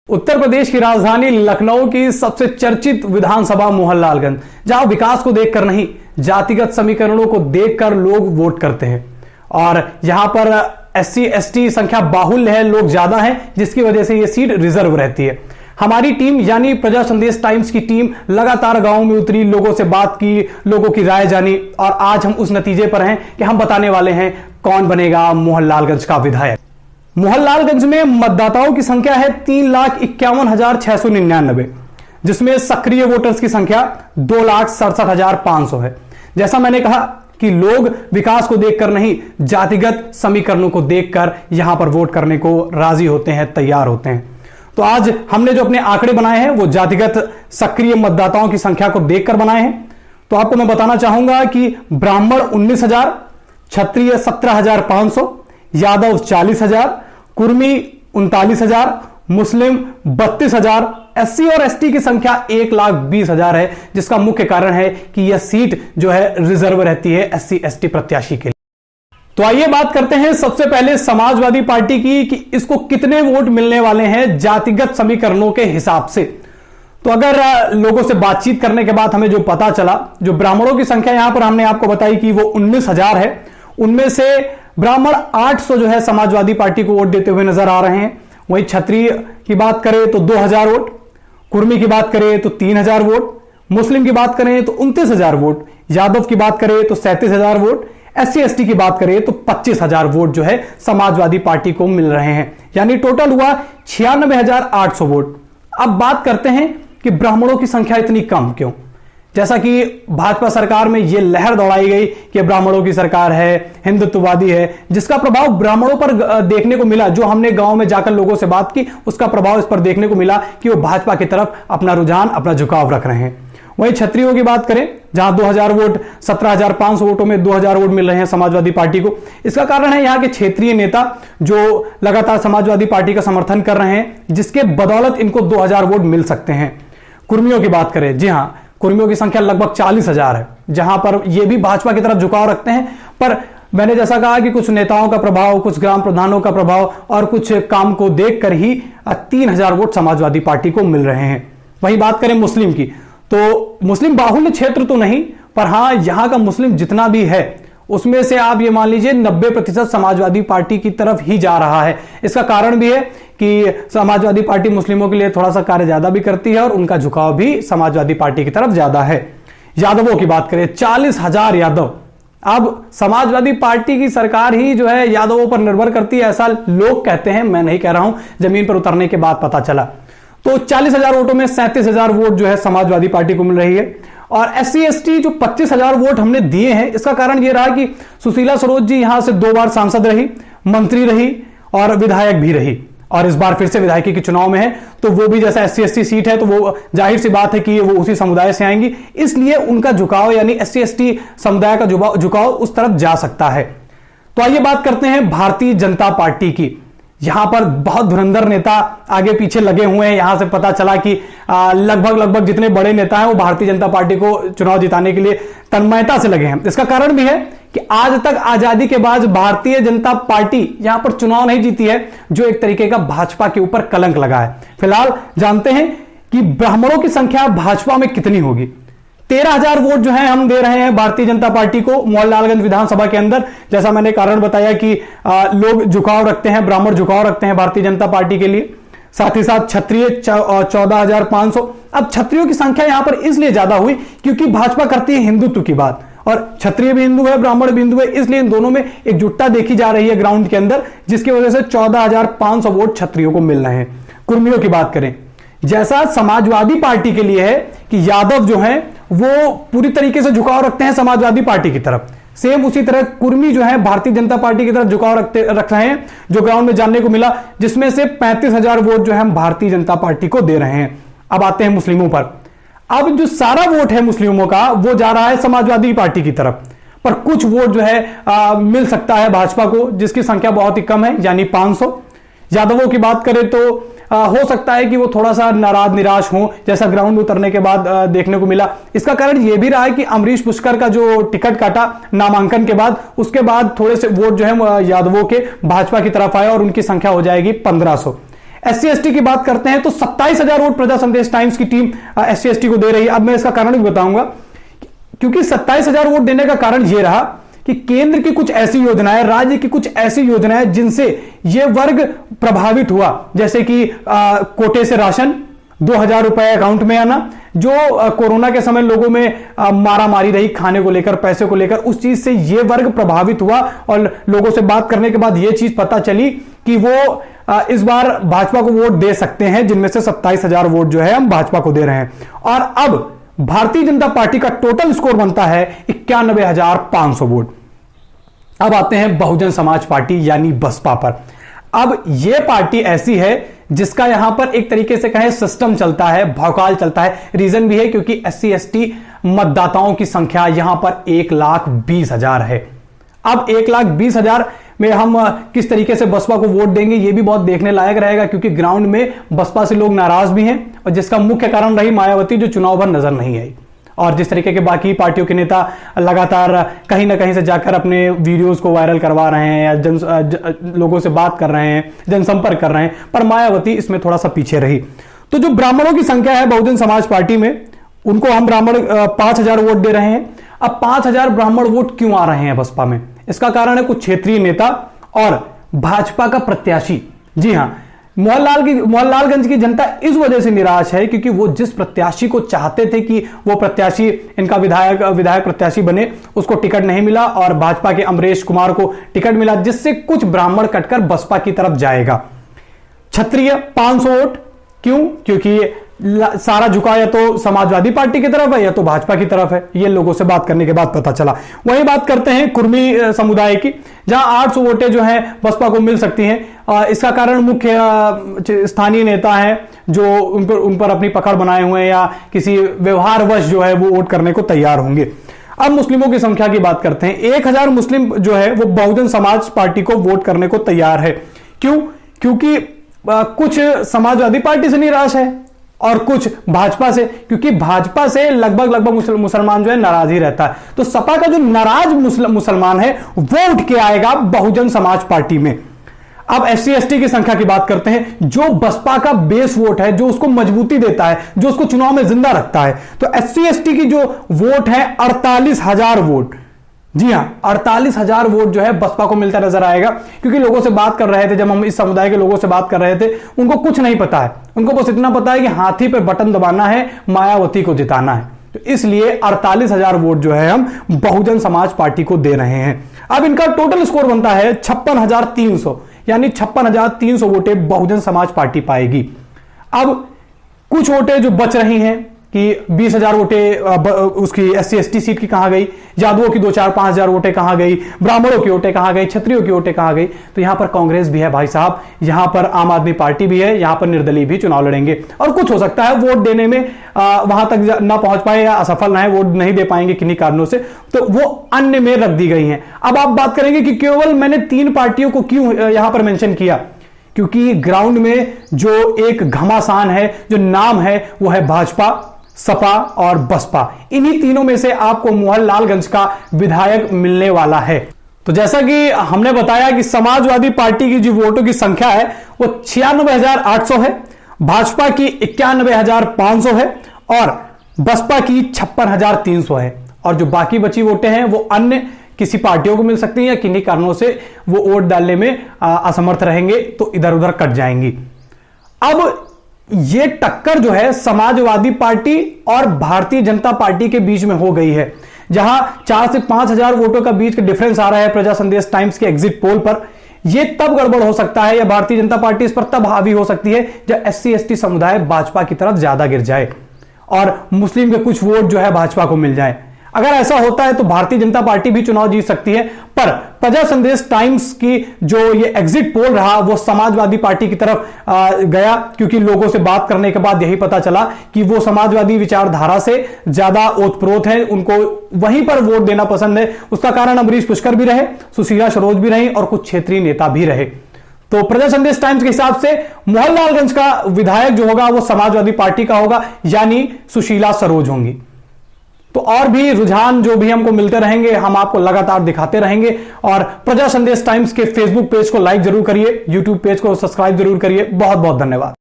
उत्तर प्रदेश की राजधानी लखनऊ की सबसे चर्चित विधानसभा मोहनलालगंज, जहां विकास को देखकर नहीं जातिगत समीकरणों को देखकर लोग वोट करते हैं और यहां पर एससी एसटी संख्या बाहुल्य है, लोग ज्यादा हैं, जिसकी वजह से यह सीट रिजर्व रहती है। हमारी टीम यानी प्रजा संदेश टाइम्स की टीम लगातार गांवों में उतरी, लोगों से बात की, लोगों की राय जानी और आज हम उस नतीजे पर हैं कि हम बताने वाले हैं कौन बनेगा मोहनलालगंज का विधायक। मोहनलालगंज में मतदाताओं की संख्या है 3,51,699, जिसमें सक्रिय वोटर्स की संख्या 2,67,500 है। जैसा मैंने कहा कि लोग विकास को देखकर नहीं जातिगत समीकरणों को देखकर यहां पर वोट करने को राजी होते हैं, तैयार होते हैं। तो आज हमने जो अपने आंकड़े बनाए हैं वो जातिगत सक्रिय मतदाताओं की संख्या को देखकर बनाए हैं। तो आपको मैं बताना चाहूंगा कि ब्राह्मण 19,000, क्षत्रिय 17,500, यादव 40,000, कुर्मी 39,000, मुस्लिम 32,000, एससी और एसटी की संख्या 1,20,000 है, जिसका मुख्य कारण है कि यह सीट जो है रिजर्व रहती है एससी एसटी प्रत्याशी के लिए। तो आइए बात करते हैं सबसे पहले समाजवादी पार्टी की कि इसको कितने वोट मिलने वाले हैं जातिगत समीकरणों के हिसाब से। तो अगर लोगों से बातचीत करने के बाद हमें जो पता चला, जो ब्राह्मणों की संख्या यहां पर हमने आपको बताई कि वो 19,000 है, उनमें से ब्राह्मण 800 जो है समाजवादी पार्टी को वोट देते हुए नजर आ रहे हैं। वहीं क्षत्रिय की बात करें तो 2,000 वोट, कुर्मी की बात करें तो 3,000 वोट, मुस्लिम की बात करें तो 29,000 वोट, यादव की बात करें तो 37,000 वोट, एससी एसटी की बात करें तो 25,000 वोट जो है समाजवादी पार्टी को मिल रहे हैं, यानी टोटल हुआ 96,800 वोट। अब बात करते हैं कि ब्राह्मणों की संख्या इतनी कम क्यों। जैसा कि भाजपा सरकार में यह लहर दौड़ाई गई कि ब्राह्मणों की सरकार है, हिंदुत्ववादी है, जिसका प्रभाव ब्राह्मणों पर देखने को मिला। जो हमने गांव में जाकर लोगों से बात की उसका प्रभाव इस पर देखने को मिला कि वो भाजपा की तरफ अपना रुझान, अपना झुकाव रख रहे हैं। वहीं क्षत्रियों की बात करें, जहां 2,000 वोट, 17,500 वोटों में 2,000 वोट मिल रहे हैं समाजवादी पार्टी को। इसका कारण है यहां के क्षेत्रीय नेता जो लगातार समाजवादी पार्टी का समर्थन कर रहे हैं, जिसके बदौलत इनको 2,000 वोट मिल सकते हैं। कुर्मियों की बात करें, जी हां, कुर्मियों की संख्या लगभग 40,000 है, जहां पर ये भी भाजपा की तरफ झुकाव रखते हैं। पर मैंने जैसा कहा कि कुछ नेताओं का प्रभाव, कुछ ग्राम प्रधानों का प्रभाव और कुछ काम को देखकर ही 3,000 वोट समाजवादी पार्टी को मिल रहे हैं। वहीं बात करें मुस्लिम की, तो मुस्लिम बाहुल्य क्षेत्र तो नहीं, पर हां यहां का मुस्लिम जितना भी है उसमें से आप ये मान लीजिए 90% समाजवादी पार्टी की तरफ ही जा रहा है। इसका कारण भी है कि समाजवादी पार्टी मुस्लिमों के लिए थोड़ा सा कार्य ज्यादा भी करती है और उनका झुकाव भी समाजवादी पार्टी की तरफ ज्यादा है। यादवों की बात करें, 40,000 यादव। अब समाजवादी पार्टी की सरकार ही जो है यादवों पर निर्भर करती है, ऐसा लोग कहते हैं, मैं नहीं कह रहा हूं, जमीन पर उतरने के बाद पता चला। तो 40,000 वोटों में 37,000 वोट जो है समाजवादी पार्टी को मिल रही है। और एससी एसटी जो 25,000 वोट हमने दिए हैं, इसका कारण यह रहा कि सुशीला सरोज जी यहां से 2 बार सांसद रही, मंत्री रही और विधायक भी रही, और इस बार फिर से विधायकी के चुनाव में है। तो वो भी जैसा एससी एसटी सीट है तो वो जाहिर सी बात है कि वो उसी समुदाय से आएंगी, इसलिए उनका झुकाव यानी एससी एसटी समुदाय का झुकाव उस तरफ जा सकता है। तो आइए बात करते हैं भारतीय जनता पार्टी की। यहां पर बहुत धुरंधर नेता आगे पीछे लगे हुए हैं। यहां से पता चला कि लगभग जितने बड़े नेता हैं वो भारतीय जनता पार्टी को चुनाव जिताने के लिए तन्मयता से लगे हैं। इसका कारण भी है कि आज तक आजादी के बाद भारतीय जनता पार्टी यहां पर चुनाव नहीं जीती है, जो एक तरीके का भाजपा के ऊपर कलंक लगा है। फिलहाल जानते हैं कि ब्राह्मणों की संख्या भाजपा में कितनी होगी। 13,000 वोट जो है हम दे रहे हैं भारतीय जनता पार्टी को मोहनलालगंज विधानसभा के अंदर। जैसा मैंने कारण बताया कि लोग झुकाव रखते हैं, ब्राह्मण झुकाव रखते हैं भारतीय जनता पार्टी के लिए। साथ ही साथ क्षत्रिय 14,500। अब क्षत्रियों की संख्या यहां पर इसलिए ज्यादा हुई क्योंकि भाजपा करती है हिंदुत्व की बात, और क्षत्रिय भी हिंदू है, ब्राह्मण भी हिंदू है, इसलिए इन दोनों में एकजुटता देखी जा रही है ग्राउंड के अंदर, जिसकी वजह से 14,500 वोट क्षत्रियों को मिल रहे हैं। कुर्मियों की बात करें, जैसा समाजवादी पार्टी के लिए है कि यादव जो है वो पूरी तरीके से झुकाव रखते हैं समाजवादी पार्टी की तरफ, सेम उसी तरह कुर्मी जो है भारतीय जनता पार्टी की तरफ झुकाव रख रहे हैं, जो ग्राउंड में जानने को मिला, जिसमें से 35,000 वोट जो है हम भारतीय जनता पार्टी को दे रहे हैं। अब आते हैं मुस्लिमों पर। अब जो सारा वोट है मुस्लिमों का वो जा रहा है समाजवादी पार्टी की तरफ, पर कुछ वोट जो है मिल सकता है भाजपा को, जिसकी संख्या बहुत ही कम है, यानी 500। यादवों की बात करें तो हो सकता है कि वो थोड़ा सा नाराज निराश हो, जैसा ग्राउंड में उतरने के बाद देखने को मिला। इसका कारण यह भी रहा है कि अमरीश पुष्कर का जो टिकट काटा नामांकन के बाद, उसके बाद थोड़े से वोट जो है यादवों के भाजपा की तरफ आए और उनकी संख्या हो जाएगी 1500। SC ST की बात करते हैं तो 27,000 वोट प्रजा संदेश टाइम्स की टीम SC ST को दे रही है। अब मैं इसका कारण भी बताऊंगा, क्योंकि 27,000 वोट देने का कारण यह रहा कि केंद्र की कुछ ऐसी योजनाएं, राज्य की कुछ ऐसी योजनाएं जिनसे यह वर्ग प्रभावित हुआ, जैसे कि कोटे से राशन, 2,000 रुपए अकाउंट में आना, जो कोरोना के समय लोगों में मारा मारी रही खाने को लेकर, पैसे को लेकर, उस चीज से यह वर्ग प्रभावित हुआ और लोगों से बात करने के बाद यह चीज पता चली कि वो इस बार भाजपा को वोट दे सकते हैं, जिनमें से 27,000 वोट जो है हम भाजपा को दे रहे हैं। और अब भारतीय जनता पार्टी का टोटल स्कोर बनता है 91,500 वोट। अब आते हैं बहुजन समाज पार्टी यानी बसपा पर। अब यह पार्टी ऐसी है जिसका यहां पर एक तरीके से कहें सिस्टम चलता है, भौकाल चलता है। रीजन भी है क्योंकि SC ST मतदाताओं की संख्या यहां पर 1,20,000 है। अब 1,20,000 में हम किस तरीके से बसपा को वोट देंगे, यह भी बहुत देखने लायक रहेगा, क्योंकि ग्राउंड में बसपा से लोग नाराज भी हैं और जिसका मुख्य कारण रही मायावती, जो चुनाव भर नजर नहीं आई। और जिस तरीके के बाकी पार्टियों के नेता लगातार कहीं ना कहीं से जाकर अपने वीडियोस को वायरल करवा रहे हैं या लोगों से बात कर रहे हैं, जनसंपर्क कर रहे हैं, पर मायावती इसमें थोड़ा सा पीछे रही। तो जो ब्राह्मणों की संख्या है बहुजन समाज पार्टी में, उनको हम ब्राह्मण 5,000 वोट दे रहे हैं। अब 5,000 ब्राह्मण वोट क्यों आ रहे हैं बसपा में? इसका कारण है कुछ क्षेत्रीय नेता और भाजपा का प्रत्याशी। जी हां, मोहनलालगंज की जनता इस वजह से निराश है क्योंकि वो जिस प्रत्याशी को चाहते थे कि वो प्रत्याशी इनका विधायक प्रत्याशी बने, उसको टिकट नहीं मिला और भाजपा के अमरेश कुमार को टिकट मिला, जिससे कुछ ब्राह्मण कटकर बसपा की तरफ जाएगा। क्षत्रिय 500 वोट क्यों? क्योंकि सारा झुका या तो समाजवादी पार्टी की तरफ है या तो भाजपा की तरफ है, ये लोगों से बात करने के बाद पता चला। वही बात करते हैं कुर्मी समुदाय की, जहां 800 वोटें जो हैं बसपा को मिल सकती हैं। इसका कारण मुख्य स्थानीय नेता हैं जो उन पर अपनी पकड़ बनाए हुए हैं या किसी व्यवहारवश जो है वो वोट करने को तैयार होंगे। अब मुस्लिमों की संख्या की बात करते हैं। 1,000 मुस्लिम जो है वो बहुजन समाज पार्टी को वोट करने को तैयार है। क्यों? क्योंकि कुछ समाजवादी पार्टी से निराश है और कुछ भाजपा से, क्योंकि भाजपा से लगभग मुसलमान जो है नाराज ही रहता है। तो सपा का जो नाराज मुसलमान है वो उठ के आएगा बहुजन समाज पार्टी में। अब SC ST की संख्या की बात करते हैं, जो बसपा का बेस वोट है, जो उसको मजबूती देता है, जो उसको चुनाव में जिंदा रखता है। तो SC ST की जो वोट है 48,000 वोट। जी हां, 48,000 वोट जो है बसपा को मिलता नजर आएगा, क्योंकि लोगों से बात कर रहे थे, जब हम इस समुदाय के लोगों से बात कर रहे थे, उनको कुछ नहीं पता है। उनको बस इतना पता है कि हाथी पे बटन दबाना है, मायावती को जिताना है। तो इसलिए 48,000 वोट जो है हम बहुजन समाज पार्टी को दे रहे हैं। अब इनका टोटल स्कोर बनता है 56,300, यानी 56,300 वोटें बहुजन समाज पार्टी पाएगी। अब कुछ वोटें जो बच रही हैं कि 20,000 वोटें उसकी SC ST सीट की कहां गई, यादवों की 2-4-5,000 वोटें कहां गई, ब्राह्मणों की वोटें कहां गई, क्षत्रियों की वोटें कहां गई। तो यहां पर कांग्रेस भी है भाई साहब, यहां पर आम आदमी पार्टी भी है, यहां पर निर्दलीय भी चुनाव लड़ेंगे और कुछ हो सकता है वोट देने में वहां तक ना पहुंच पाए या असफल ना है, वोट नहीं दे पाएंगे किन्हीं कारणों से, तो वो अन्य में रख दी गई हैं। अब आप बात करेंगे कि केवल मैंने 3 पार्टियों को क्यों यहां पर मेंशन किया, क्योंकि ग्राउंड में जो एक घमासान है, जो नाम है, वो है भाजपा, सपा और बसपा। इन्हीं तीनों में से आपको मोहनलालगंज का विधायक मिलने वाला है। तो जैसा कि हमने बताया कि समाजवादी पार्टी की जो वोटों की संख्या है वो 96,800 है, भाजपा की 91,500 है और बसपा की 56,300 है। और जो बाकी बची वोटें हैं वो अन्य किसी पार्टियों को मिल सकती हैं या किन्हीं कारणों से वो वोट डालने में असमर्थ रहेंगे तो इधर उधर कट जाएंगी। अब ये टक्कर जो है समाजवादी पार्टी और भारतीय जनता पार्टी के बीच में हो गई है, जहां 4 से 5,000 वोटों का बीच का डिफरेंस आ रहा है प्रजा संदेश टाइम्स के एग्जिट पोल पर। यह तब गड़बड़ हो सकता है या भारतीय जनता पार्टी इस पर तब हावी हो सकती है जब SC ST समुदाय भाजपा की तरफ ज्यादा गिर जाए और मुस्लिम के कुछ वोट जो है भाजपा को मिल जाए। अगर ऐसा होता है तो भारतीय जनता पार्टी भी चुनाव जीत सकती है, पर प्रजा संदेश टाइम्स की जो ये एग्जिट पोल रहा वो समाजवादी पार्टी की तरफ गया, क्योंकि लोगों से बात करने के बाद यही पता चला कि वो समाजवादी विचारधारा से ज्यादा ओतप्रोत है, उनको वहीं पर वोट देना पसंद है। उसका कारण अमरीश पुष्कर भी रहे, सुशीला सरोज भी रही और कुछ क्षेत्रीय नेता भी रहे। तो प्रजा संदेश टाइम्स के हिसाब से मोहनलालगंज का विधायक जो होगा वो समाजवादी पार्टी का होगा, यानी सुशीला सरोज होंगी। तो और भी रुझान जो भी हमको मिलते रहेंगे हम आपको लगातार दिखाते रहेंगे। और प्रजा संदेश टाइम्स के फेसबुक पेज को लाइक जरूर करिए, यूट्यूब पेज को सब्सक्राइब जरूर करिए। बहुत बहुत धन्यवाद।